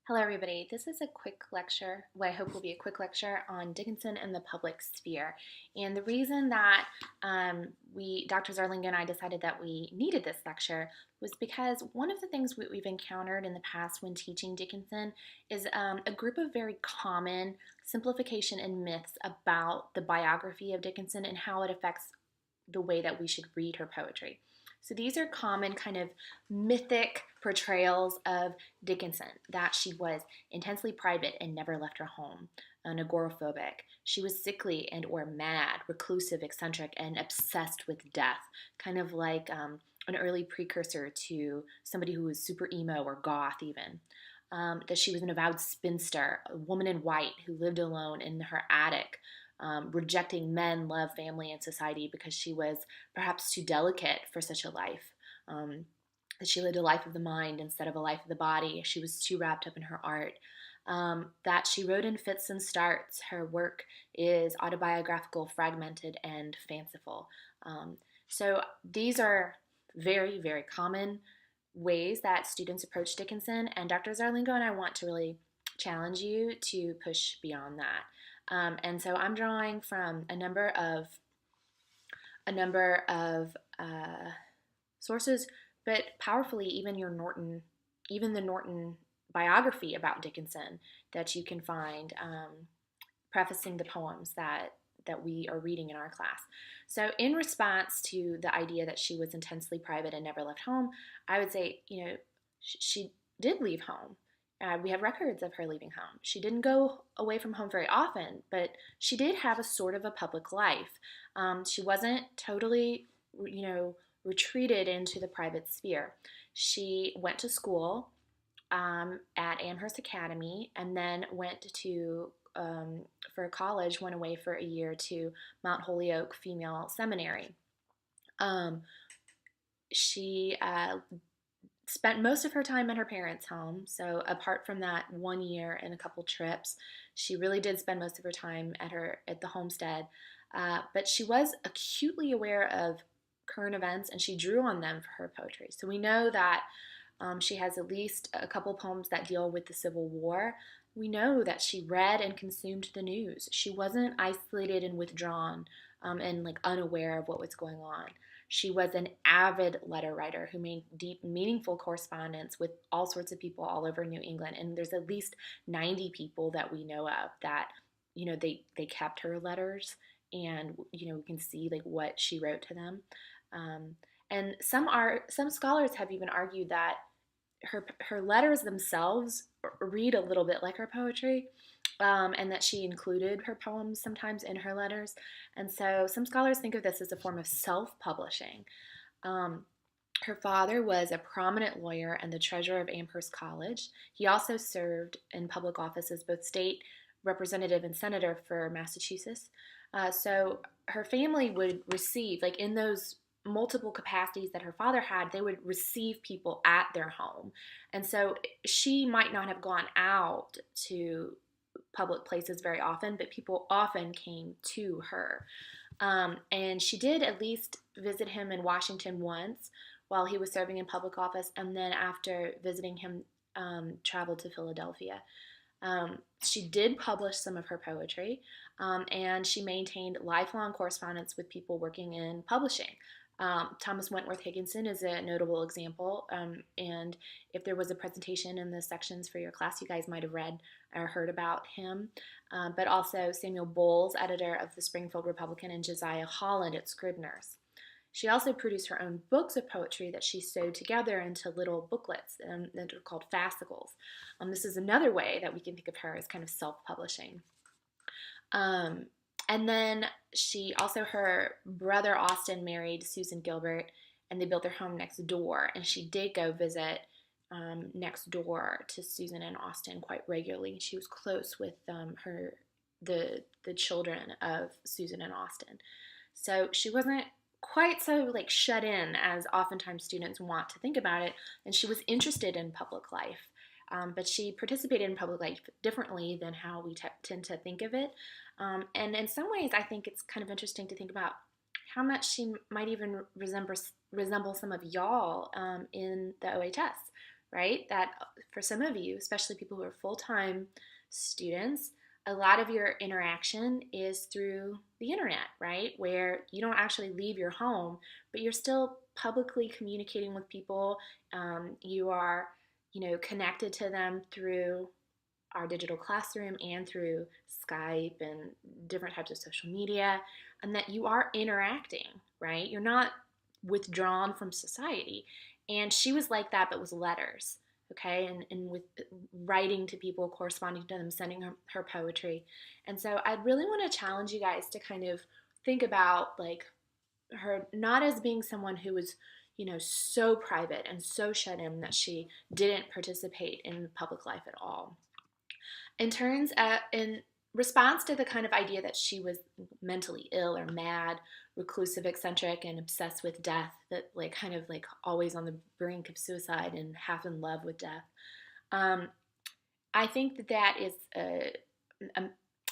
Hello, everybody. This is a quick lecture, what I hope will be a quick lecture on Dickinson and the public sphere. And the reason that Dr. Zarlingo and I decided that we needed this lecture was because one of the things we've encountered in the past when teaching Dickinson is a group of very common simplification and myths about the biography of Dickinson and how it affects the way that we should read her poetry. So these are common kind of mythic portrayals of Dickinson, that she was intensely private and never left her home, an agoraphobic. She was sickly and or mad, reclusive, eccentric, and obsessed with death, kind of like an early precursor to somebody who was super emo or goth even. That she was an avowed spinster, a woman in white who lived alone in her attic, rejecting men, love, family, and society because she was perhaps too delicate for such a life. That she lived a life of the mind instead of a life of the body. She was too wrapped up in her art. That she wrote in fits and starts. Her work is autobiographical, fragmented, and fanciful. So these are very, very common ways that students approach Dickinson, and Dr. Zarlingo and I want to really challenge you to push beyond that. And so I'm drawing from a number of sources, but powerfully even the Norton biography about Dickinson that you can find prefacing the poems that we are reading in our class. So in response to the idea that she was intensely private and never left home, I would say, she did leave home. We have records of her leaving home. She didn't go away from home very often, but she did have a sort of a public life. She wasn't totally, retreated into the private sphere. She went to school at Amherst Academy and then went to, for college, went away for a year to Mount Holyoke Female Seminary. She spent most of her time at her parents' home. So apart from that 1 year and a couple trips, she really did spend most of her time at the homestead. But she was acutely aware of current events, and she drew on them for her poetry. So we know that she has at least a couple poems that deal with the Civil War. We know that she read and consumed the news. She wasn't isolated and withdrawn and like unaware of what was going on. She was an avid letter writer who made deep, meaningful correspondence with all sorts of people all over New England. And there's at least 90 people that we know of that, they kept her letters, and, we can see like what she wrote to them. And some scholars have even argued that her letters themselves read a little bit like her poetry, and that she included her poems sometimes in her letters. And so some scholars think of this as a form of self-publishing. Her father was a prominent lawyer and the treasurer of Amherst College. He also served in public office as both state representative and senator for Massachusetts. So her family would receive, like in those multiple capacities that her father had, they would receive people at their home. And so she might not have gone out to public places very often, but people often came to her. And she did at least visit him in Washington once while he was serving in public office, and then after visiting him, traveled to Philadelphia. She did publish some of her poetry, and she maintained lifelong correspondence with people working in publishing. Thomas Wentworth Higginson is a notable example, and if there was a presentation in the sections for your class, you guys might have read or heard about him, but also Samuel Bowles, editor of the Springfield Republican, and Josiah Holland at Scribner's. She also produced her own books of poetry that she sewed together into little booklets that are called fascicles. This is another way that we can think of her as kind of self-publishing. And then her brother Austin married Susan Gilbert, and they built their home next door. And she did go visit next door to Susan and Austin quite regularly. She was close with the children of Susan and Austin. So she wasn't quite so like shut in as oftentimes students want to think about it, and she was interested in public life. But she participated in public life differently than how we tend to think of it. And in some ways, I think it's kind of interesting to think about how much she might even resemble some of y'all in the OHS. right? That for some of you, especially people who are full-time students, a lot of your interaction is through the internet, right? Where you don't actually leave your home, but you're still publicly communicating with people. You are, connected to them through our digital classroom and through Skype and different types of social media, and that you are interacting, right? You're not withdrawn from society. And she was like that, but with letters, okay? And with writing to people, corresponding to them, sending her poetry. And so I really want to challenge you guys to kind of think about like her not as being someone who was so private and so shut in that she didn't participate in public life at all. In response to the kind of idea that she was mentally ill or mad, reclusive, eccentric, and obsessed with death, that like kind of like always on the brink of suicide and half in love with death, um, I think that is um,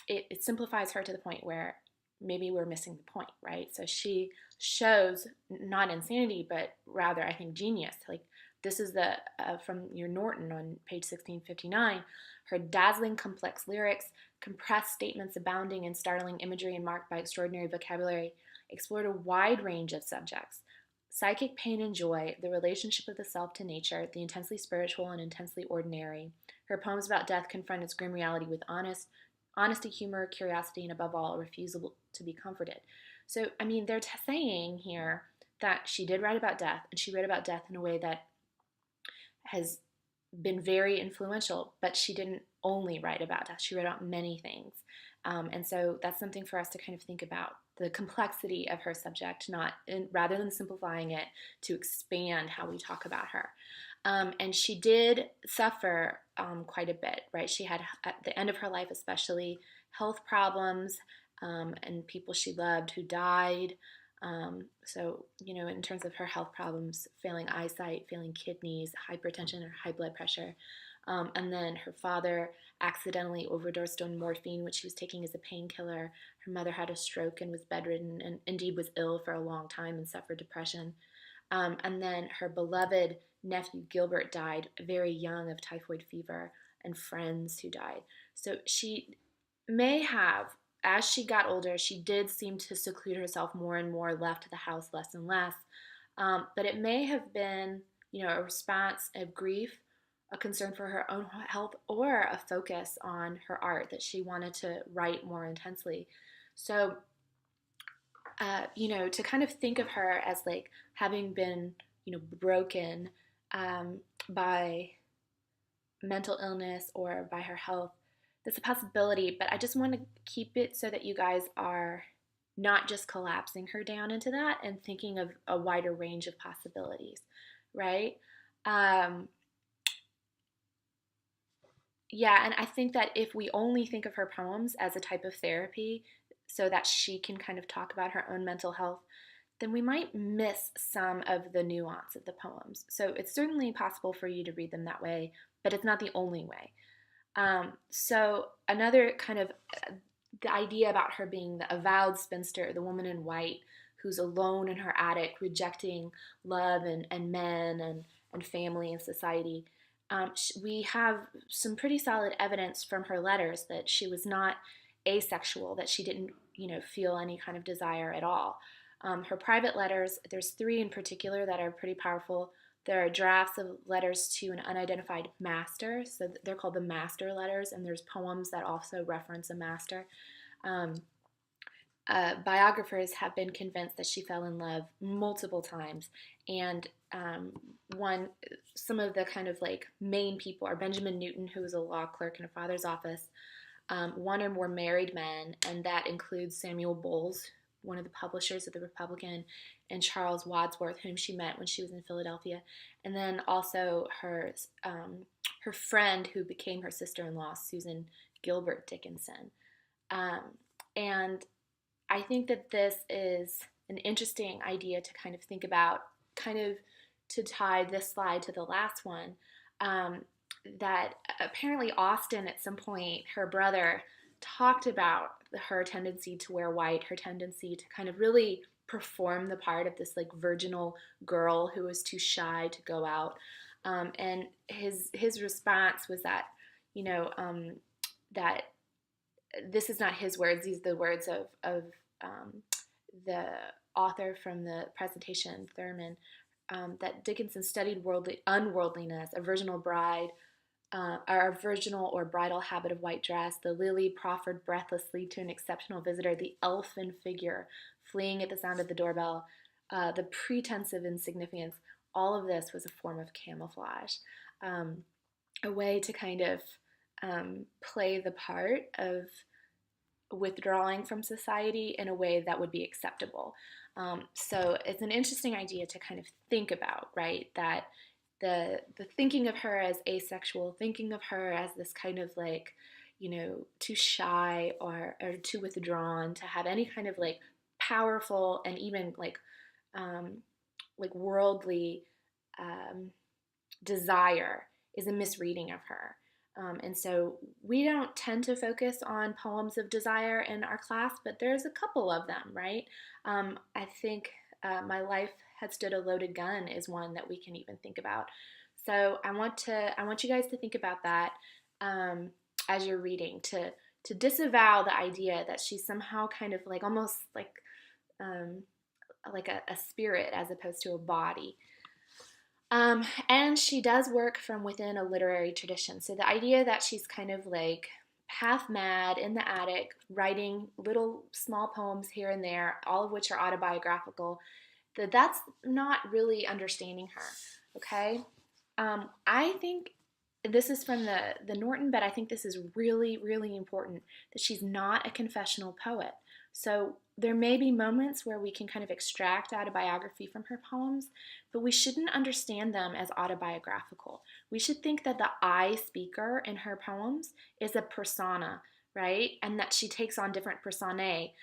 it simplifies her to the point where maybe we're missing the point, right? So she shows not insanity, but rather I think genius. Like this is the from your Norton on page 1659. Her dazzling, complex lyrics, compressed statements abounding in startling imagery and marked by extraordinary vocabulary, explored a wide range of subjects: psychic pain and joy, the relationship of the self to nature, the intensely spiritual and intensely ordinary. Her poems about death confront its grim reality with honesty, humor, curiosity, and above all, a refusal to be comforted. So, I mean, they're saying here that she did write about death, and she wrote about death in a way that has been very influential, but she didn't only write about death. She wrote about many things. And so that's something for us to kind of think about the complexity of her subject, rather than simplifying it, to expand how we talk about her. And she did suffer quite a bit, right? She had, at the end of her life especially, health problems, and people she loved who died. So, in terms of her health problems, failing eyesight, failing kidneys, hypertension or high blood pressure. And then her father accidentally overdosed on morphine, which he was taking as a painkiller. Her mother had a stroke and was bedridden and indeed was ill for a long time and suffered depression. And then her beloved nephew Gilbert died very young of typhoid fever, and friends who died. So she may have, as she got older, she did seem to seclude herself more and more, left the house less and less. But it may have been, a response of grief, a concern for her own health, or a focus on her art that she wanted to write more intensely. So, to kind of think of her as like having been, broken by mental illness or by her health, that's a possibility, but I just want to keep it so that you guys are not just collapsing her down into that and thinking of a wider range of possibilities, right? Um, yeah, and I think that if we only think of her poems as a type of therapy so that she can kind of talk about her own mental health, then we might miss some of the nuance of the poems. So it's certainly possible for you to read them that way, but it's not the only way. So another kind of the idea about her being the avowed spinster, the woman in white who's alone in her attic, rejecting love and men and family and society. We have some pretty solid evidence from her letters that she was not asexual, that she didn't, feel any kind of desire at all. Her private letters, there's three in particular that are pretty powerful. There are drafts of letters to an unidentified master, so they're called the master letters, and there's poems that also reference a master. Um, Biographers have been convinced that she fell in love multiple times, and some of the kind of like main people are Benjamin Newton, who was a law clerk in her father's office, one or more married men, and that includes Samuel Bowles, one of the publishers of the Republican, and Charles Wadsworth, whom she met when she was in Philadelphia, and then also her friend who became her sister-in-law, Susan Gilbert Dickinson. And I think that this is an interesting idea to kind of think about, kind of to tie this slide to the last one, that apparently Austen at some point, her brother, talked about her tendency to wear white, her tendency to kind of really perform the part of this like virginal girl who was too shy to go out. And his response was that, you know, that this is not his words; these are the words of the author from the presentation, Thurman, that Dickinson studied unworldliness, a virginal bride, our virginal or bridal habit of white dress, the lily proffered breathlessly to an exceptional visitor, the elfin figure fleeing at the sound of the doorbell, the pretense of insignificance. All of this was a form of camouflage, um, a way to kind of play the part of withdrawing from society in a way that would be acceptable. So it's an interesting idea to kind of think about, right? That the thinking of her as asexual, thinking of her as this kind of like, too shy or too withdrawn to have any kind of like powerful and even like worldly um, desire is a misreading of her. And so we don't tend to focus on poems of desire in our class, but there's a couple of them, right? I think My Life Had Stood a Loaded Gun is one that we can even think about. So I want you guys to think about that as you're reading, to disavow the idea that she's somehow kind of like almost um, like a spirit as opposed to a body. And she does work from within a literary tradition. So the idea that she's kind of like half mad in the attic, writing little small poems here and there, all of which are autobiographical, that's not really understanding her, okay? I think this is from the Norton, but I think this is really, really important, that she's not a confessional poet. So there may be moments where we can kind of extract autobiography from her poems, but we shouldn't understand them as autobiographical. We should think that the I speaker in her poems is a persona, right? And that she takes on different personae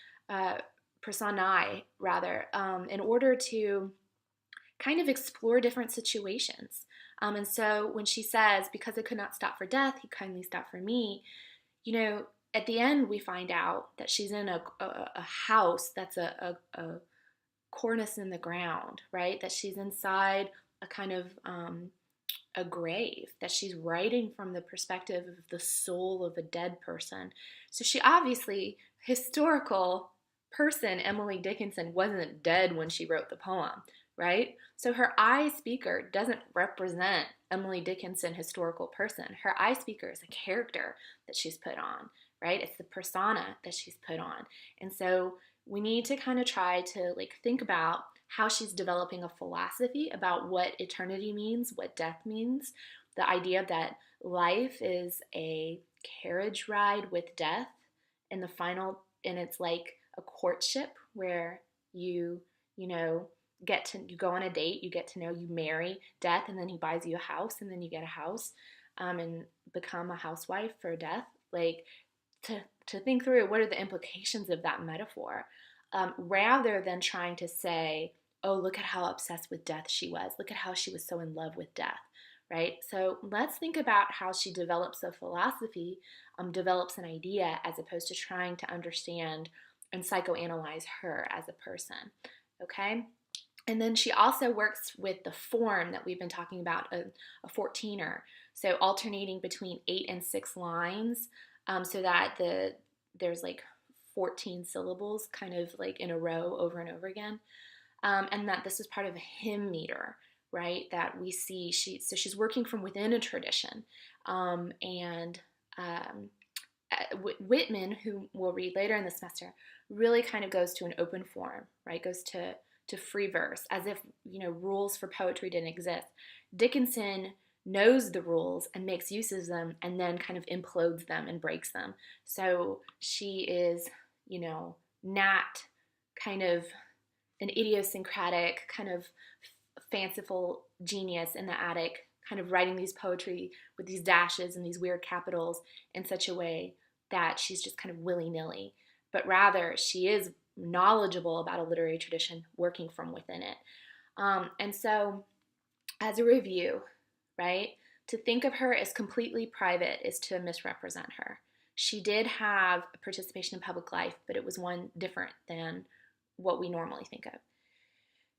rather, in order to kind of explore different situations. And so when she says, because I could not stop for death, he kindly stopped for me, at the end we find out that she's in a house that's a cornice in the ground, right? That she's inside a kind of a grave, that she's writing from the perspective of the soul of a dead person. So she obviously, historical person Emily Dickinson wasn't dead when she wrote the poem, right? So her I speaker doesn't represent Emily Dickinson, historical person. Her I speaker is a character that she's put on, right? It's the persona that she's put on. And so we need to kind of try to like think about how she's developing a philosophy about what eternity means, what death means, the idea that life is a carriage ride with death and it's like a courtship where you go on a date, you get to know, you marry death, and then he buys you a house, and then you get a house, and become a housewife for death. Like, to think through what are the implications of that metaphor, rather than trying to say, oh, look at how obsessed with death she was. Look at how she was so in love with death, right? So let's think about how she develops a philosophy, develops an idea, as opposed to trying to understand and psychoanalyze her as a person, okay? And then she also works with the form that we've been talking about, a 14er. So alternating between 8 and 6 lines, so that there's like 14 syllables kind of like in a row over and over again. And that this is part of a hymn meter, right? That we see she's working from within a tradition. Whitman, who we'll read later in the semester, really kind of goes to an open form, right? Goes to free verse, as if rules for poetry didn't exist. Dickinson knows the rules and makes use of them, and then kind of implodes them and breaks them. So she is, not kind of an idiosyncratic, kind of fanciful genius in the attic, kind of writing these poetry with these dashes and these weird capitals in such a way that she's just kind of willy-nilly. But rather, she is knowledgeable about a literary tradition, working from within it. And so, as a review, right, to think of her as completely private is to misrepresent her. She did have a participation in public life, but it was one different than what we normally think of.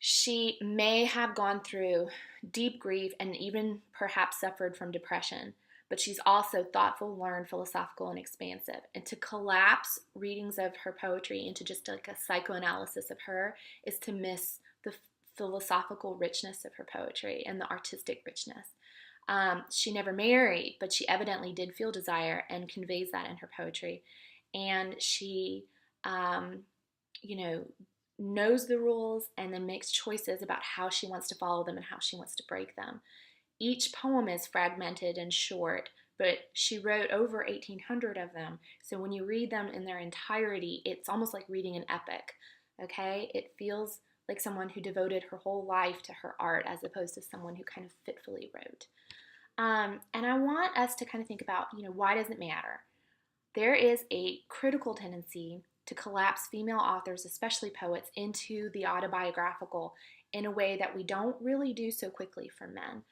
She may have gone through deep grief and even perhaps suffered from depression, but she's also thoughtful, learned, philosophical, and expansive. And to collapse readings of her poetry into just like a psychoanalysis of her is to miss the philosophical richness of her poetry and the artistic richness. She never married, but she evidently did feel desire and conveys that in her poetry. And she, um, you know, knows the rules and then makes choices about how she wants to follow them and how she wants to break them. Each poem is fragmented and short, but she wrote over 1,800 of them. So when you read them in their entirety, it's almost like reading an epic, okay? It feels like someone who devoted her whole life to her art as opposed to someone who kind of fitfully wrote. And I want us to kind of think about, why does it matter? There is a critical tendency to collapse female authors, especially poets, into the autobiographical in a way that we don't really do so quickly for men.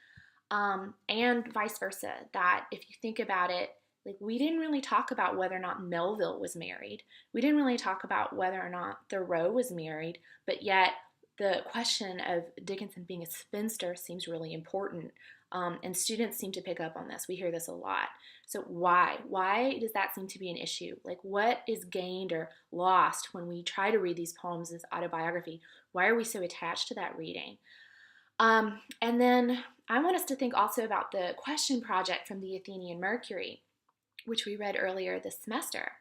And vice versa, that if you think about it, like we didn't really talk about whether or not Melville was married. We didn't really talk about whether or not Thoreau was married, but yet the question of Dickinson being a spinster seems really important. And students seem to pick up on this. We hear this a lot. So why? Why does that seem to be an issue? Like what is gained or lost when we try to read these poems as autobiography? Why are we so attached to that reading? And then I want us to think also about the question project from the Athenian Mercury, which we read earlier this semester,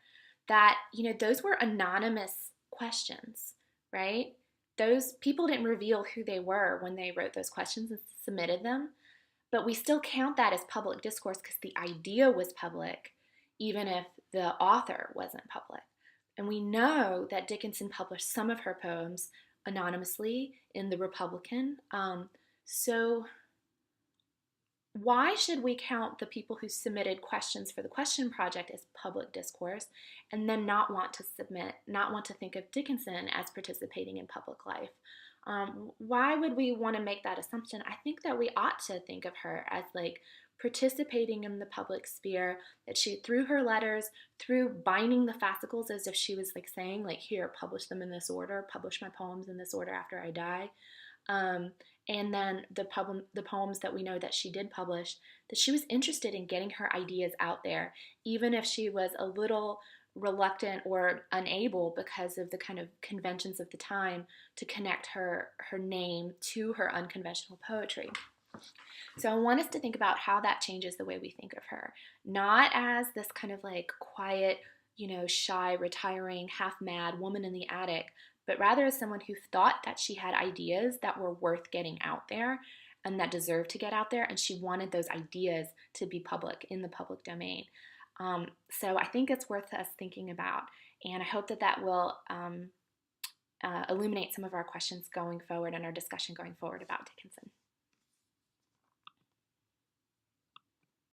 that, those were anonymous questions, right? Those people didn't reveal who they were when they wrote those questions and submitted them, but we still count that as public discourse because the idea was public, even if the author wasn't public. And we know that Dickinson published some of her poems anonymously in the Republican. So why should we count the people who submitted questions for the question project as public discourse and then not want to think of Dickinson as participating in public life? Why would we want to make that assumption? I think that we ought to think of her as like participating in the public sphere, that she, through her letters, through binding the fascicles as if she was like saying, like, here, publish them in this order, publish my poems in this order after I die. And then the poems that we know that she did publish, that she was interested in getting her ideas out there, even if she was a little reluctant or unable because of the kind of conventions of the time to connect her name to her unconventional poetry. So I want us to think about how that changes the way we think of her, not as this kind of like quiet, shy, retiring, half mad woman in the attic, but rather as someone who thought that she had ideas that were worth getting out there and that deserved to get out there, and she wanted those ideas to be public, in the public domain. So I think it's worth us thinking about, and I hope that will illuminate some of our questions going forward and our discussion going forward about Dickinson.